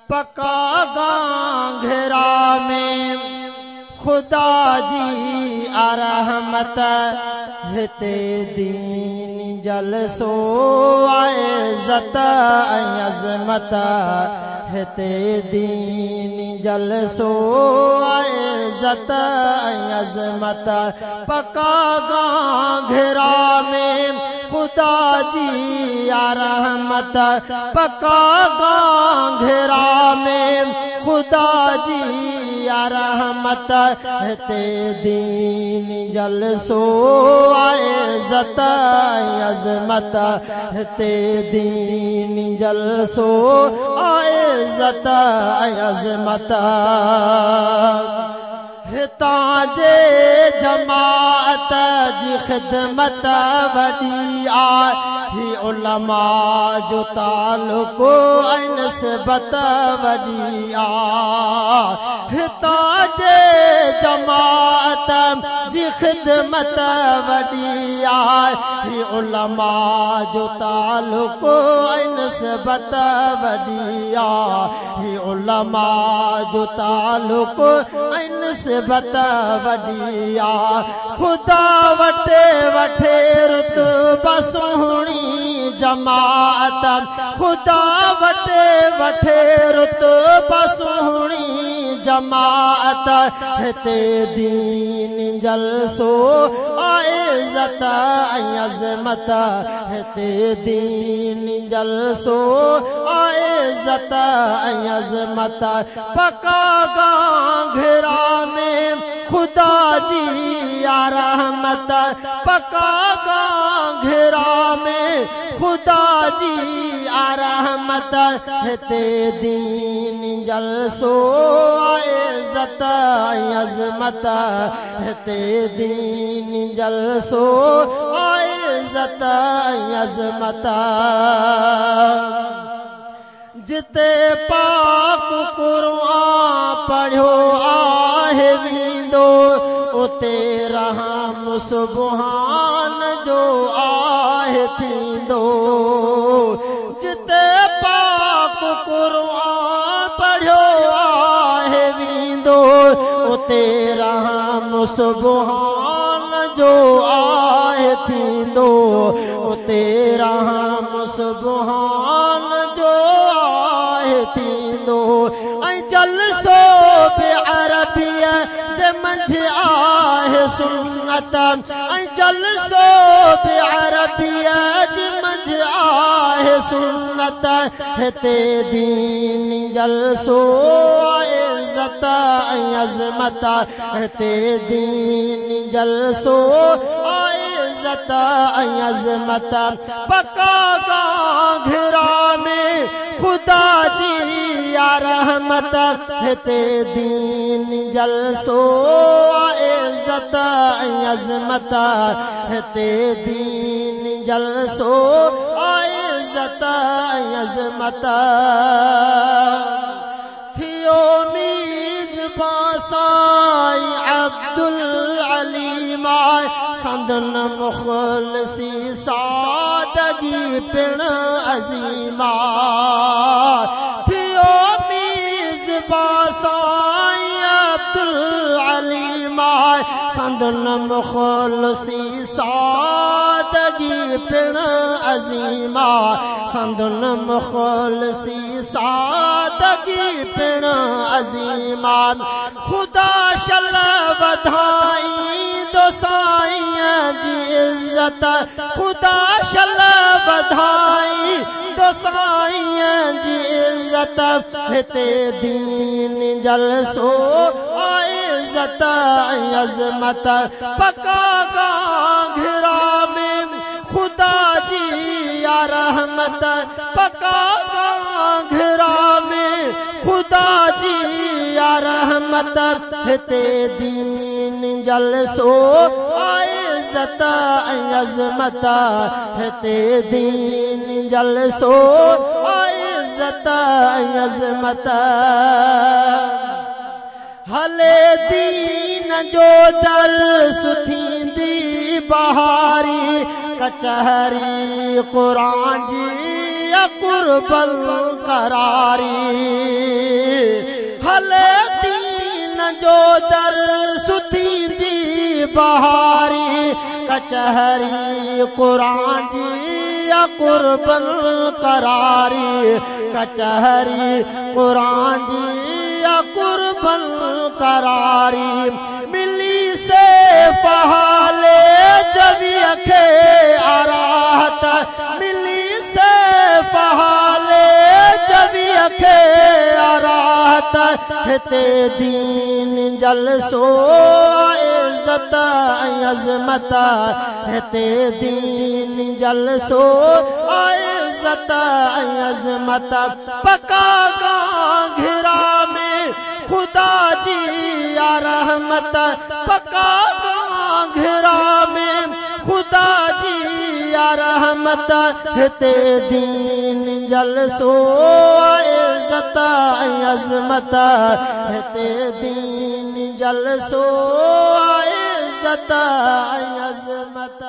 पका गांघरा में खुदा जी रहमत हिते दीन जलसो इज़्ज़त अज़मत हिते दीन जलसो इज़्ज़त अज़मत पका गांघरा में खुदा जी रहमत पका गांघरा में खुदा जी रहमत हिते दीन जलसो इज़्ज़त अज़मत हिते दीन जलसो इज़्ज़त अज़मत हितां जे जमात जी ख़िदमत वॾी आहे उलमा जो तालुक़ो ऐं निस्बत वॾी आहे हितां जे जमात जी ख़िदमत वॾी आहे उलमा जो तालुक़ो ऐं निस्बत वॾी आहे उलमा जो तालुक़ो ऐं निस्बत वॾी आहे खुदा वठे रुतबा सुहिणी जमात खुदा वठे रुतबा सुहिणी जमात हिते दीन जलसो इज़्ज़त अज़मत हिते दीन जलसो इज़्ज़त अज़मत पका गांघरा में खुदा जी रहमत पका गांघरा में खुदा जी रहमत हिते दीन जलसो इज़्ज़त अज़मत हिते दीन जलसो इज़्ज़त अज़मत जिते पाक क़ुरान पढ़ियो आहे वींदो उते रहम सुबहान जो आहे थींदो जिते पाक क़ुरान पढ़ियो आहे वींदो उते रहम सुबहान जो आहे थींदो उते रहम सुबहान जो आहे थींदो ऐं जलसो बि अरबीअ जे मंझि आहे सुन्नत ऐं जलसो बि अरबीअ जे मंझि आहे सुन्नत हिते दीन जलसो इज़्ज़त अज़मत हिते दीन जलसो इज़्ज़त अज़मत पका गांघरा में खुदा जी रहमत हिते दीन जलसो इज़्ज़त अज़मत हिते दीन जलसो इज़्ज़त अज़मत थियो मीज़बान साईं अब्दुल अलीम संदन मुख़लिसी सादगी पिण अज़ीमा थियो मीज़बान साईं अब्दुल अलीम संदन मुख़लिसी सादगी पिण अज़ीमा संदन मुख़लिसी सादगी पिण अज़ीमा खुदा शल वधाई दो साईं जी इज़्ज़त खुदा शल वधाई दो साईं जी इज़्ज़त हिते दीन जलसो इज़्ज़त अज़मत पका गांघरा में खुदा जी रहमत पका गांघरा में खुदा जी रहमत हिते दीन जलसो इज़्ज़त अज़मत हिते दीन जलसो इज़्ज़त अज़मत हले दीन जो दर्स थींदी बहारी कचहरी क़ुरान जी कुर्बल करारी दर सुथींदी बहारी कचहरी क़ुरान जी या क़ुर्बन करारी कचहरी क़ुरान जी या क़ुर्बन करारी मिली से फहाले जबी खे आराहत मिली से फहाले जबी खे आराहत हिते दीन जलसो इज़्ज़त अज़मत हिते दीन जलसो इज़्ज़त अज़मत पका घिरा में खुदा जी या रहमत पका घिरा में खुदा जी या रहमत हिते दीन जलसो इज़्ज़त अज़मत हिते दीन जलसो इज़्ज़त अज़मत।